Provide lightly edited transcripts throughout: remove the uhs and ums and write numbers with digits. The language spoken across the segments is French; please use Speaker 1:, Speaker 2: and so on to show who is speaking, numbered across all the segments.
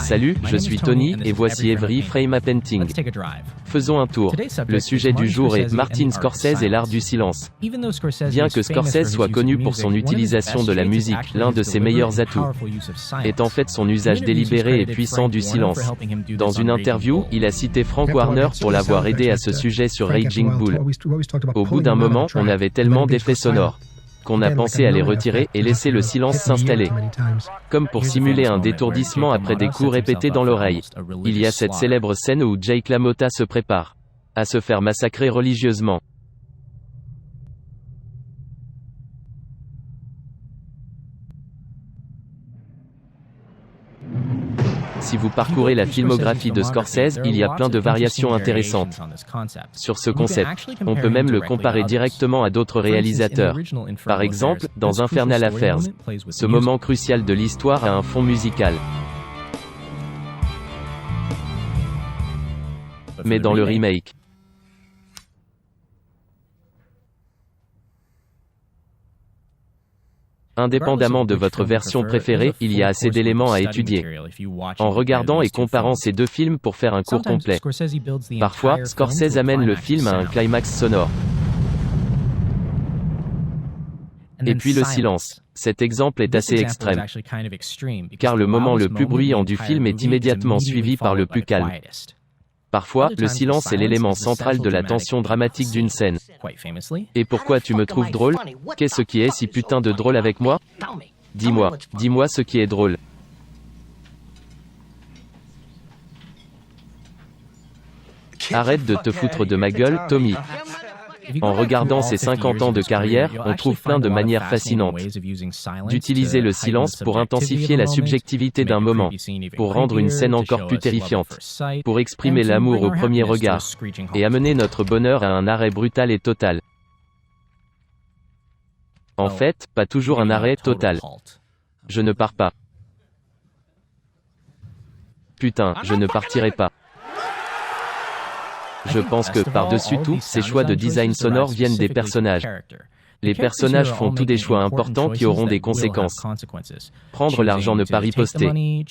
Speaker 1: Salut, je suis Tony, et voici Every Frame a Painting. Faisons un tour. Le sujet du jour est Martin Scorsese et l'art du silence. Bien que Scorsese soit connu pour son utilisation de la musique, l'un de ses meilleurs atouts est en fait son usage délibéré et puissant du silence. Dans une interview, il a cité Frank Warner pour l'avoir aidé à ce sujet sur Raging Bull. Au bout d'un moment, on avait tellement d'effets sonores qu'on a pensé à les retirer et laisser le silence s'installer. Comme pour simuler un détourdissement après des coups répétés dans l'oreille. Il y a cette célèbre scène où Jake LaMotta se prépare à se faire massacrer religieusement. Si vous parcourez la filmographie de Scorsese, il y a plein de variations intéressantes sur ce concept. On peut même le comparer directement à d'autres réalisateurs. Par exemple, dans Infernal Affairs, ce moment crucial de l'histoire a un fond musical. Mais dans le remake, indépendamment de votre version préférée, il y a assez d'éléments à étudier en regardant et comparant ces deux films pour faire un cours complet. Parfois, Scorsese amène le film à un climax sonore. Et puis le silence. Cet exemple est assez extrême, car le moment le plus bruyant du film est immédiatement suivi par le plus calme. Parfois, le silence est l'élément central de la tension dramatique d'une scène. Et pourquoi tu me trouves drôle? Qu'est-ce qui est si putain de drôle avec moi? Dis-moi ce qui est drôle. Arrête de te foutre de ma gueule, Tommy. En regardant ses 50 ans de carrière, on trouve plein de manières fascinantes d'utiliser le silence pour intensifier la subjectivité d'un moment, pour rendre une scène encore plus terrifiante, pour exprimer l'amour au premier regard, et amener notre bonheur à un arrêt brutal et total. En fait, pas toujours un arrêt total. Je ne pars pas. Putain, je ne partirai pas. Je pense que, par-dessus tout, ces choix de design sonore viennent des personnages. Les personnages font tous des choix importants qui auront des conséquences. Prendre l'argent, ne pas riposter.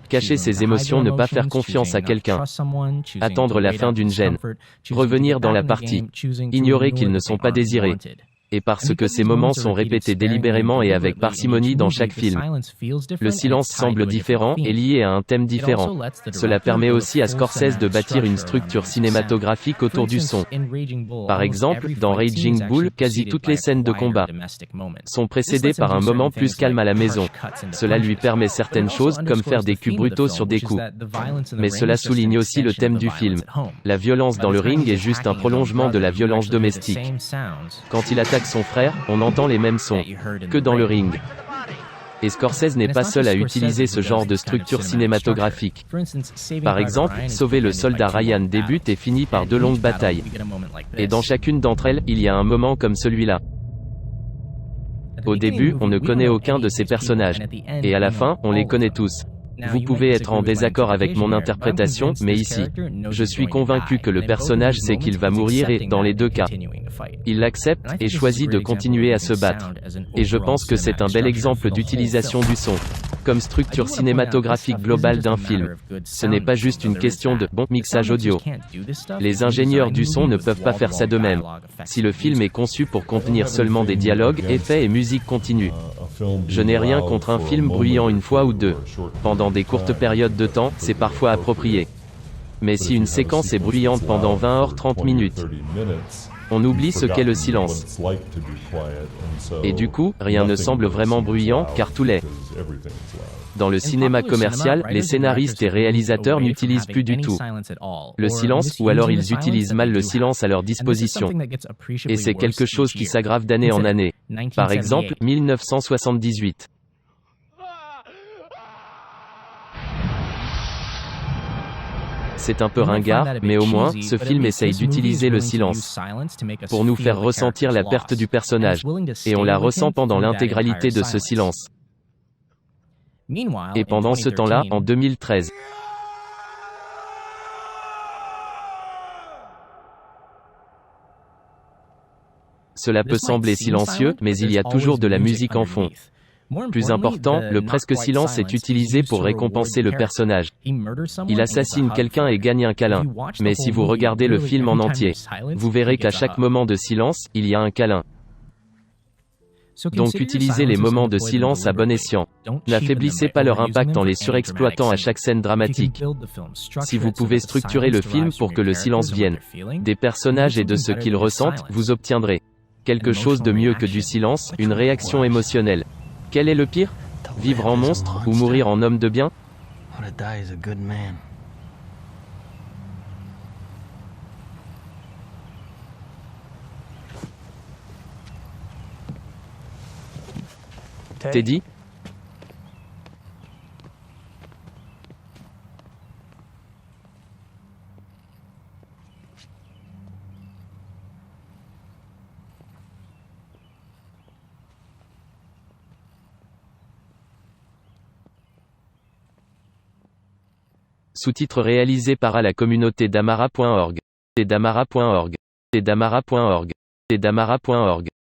Speaker 1: Cacher ses émotions, ne pas faire confiance à quelqu'un. Attendre la fin d'une gêne. Revenir dans la partie. Ignorer qu'ils ne sont pas désirés. Et parce que ces moments sont répétés délibérément et avec parcimonie dans chaque film, le silence semble différent et lié à un thème différent. Cela permet aussi à Scorsese de bâtir une structure cinématographique autour du son. Par exemple, dans Raging Bull, quasi toutes les scènes de combat sont précédées par un moment plus calme à la maison. Cela lui permet certaines choses, comme faire des coups brutaux sur des coups. Mais cela souligne aussi le thème du film. La violence dans le ring est juste un prolongement de la violence domestique. Quand il attaque son frère, on entend les mêmes sons que dans le ring. Et Scorsese n'est pas seul à utiliser ce genre de structure cinématographique. Par exemple, Sauver le soldat Ryan débute et finit par deux longues batailles. Et dans chacune d'entre elles, il y a un moment comme celui-là. Au début, on ne connaît aucun de ces personnages. Et à la fin, on les connaît tous. Vous pouvez être en désaccord avec mon interprétation, mais ici, je suis convaincu que le personnage sait qu'il va mourir et, dans les deux cas, il l'accepte et choisit de continuer à se battre. Et je pense que c'est un bel exemple d'utilisation du son comme structure cinématographique globale d'un film. Ce n'est pas juste une question de bon mixage audio. Les ingénieurs du son ne peuvent pas faire ça d'eux-mêmes. Si le film est conçu pour contenir seulement des dialogues, effets et musique continue, je n'ai rien contre un film bruyant une fois ou deux. Pendant des courtes périodes de temps, c'est parfois approprié. Mais si une séquence est bruyante pendant 20 heures 30 minutes, on oublie ce qu'est le silence. Et du coup, rien ne semble vraiment bruyant, car tout l'est. Dans le cinéma commercial, les scénaristes et réalisateurs n'utilisent plus du tout le silence, ou alors ils utilisent mal le silence à leur disposition. Et c'est quelque chose qui s'aggrave d'année en année. Par exemple, 1978. C'est un peu ringard, mais au moins, ce film essaye d'utiliser le silence pour nous faire ressentir la perte du personnage. Et on la ressent pendant l'intégralité de ce silence. Et pendant ce temps-là, en 2013, cela peut sembler silencieux, mais il y a toujours de la musique en fond. Plus important, le presque silence est utilisé pour récompenser le personnage. Il assassine quelqu'un et gagne un câlin. Mais si vous regardez le film en entier, vous verrez qu'à chaque moment de silence, il y a un câlin. Donc utilisez les moments de silence à bon escient. N'affaiblissez pas leur impact en les surexploitant à chaque scène dramatique. Si vous pouvez structurer le film pour que le silence vienne des personnages et de ce qu'ils ressentent, vous obtiendrez quelque chose de mieux que du silence, une réaction émotionnelle. Quel est le pire? Vivre en monstre ou mourir en homme de bien? Teddy? Sous-titres réalisés par la communauté damara.org. Damara.org. Damara.org. Damara.org.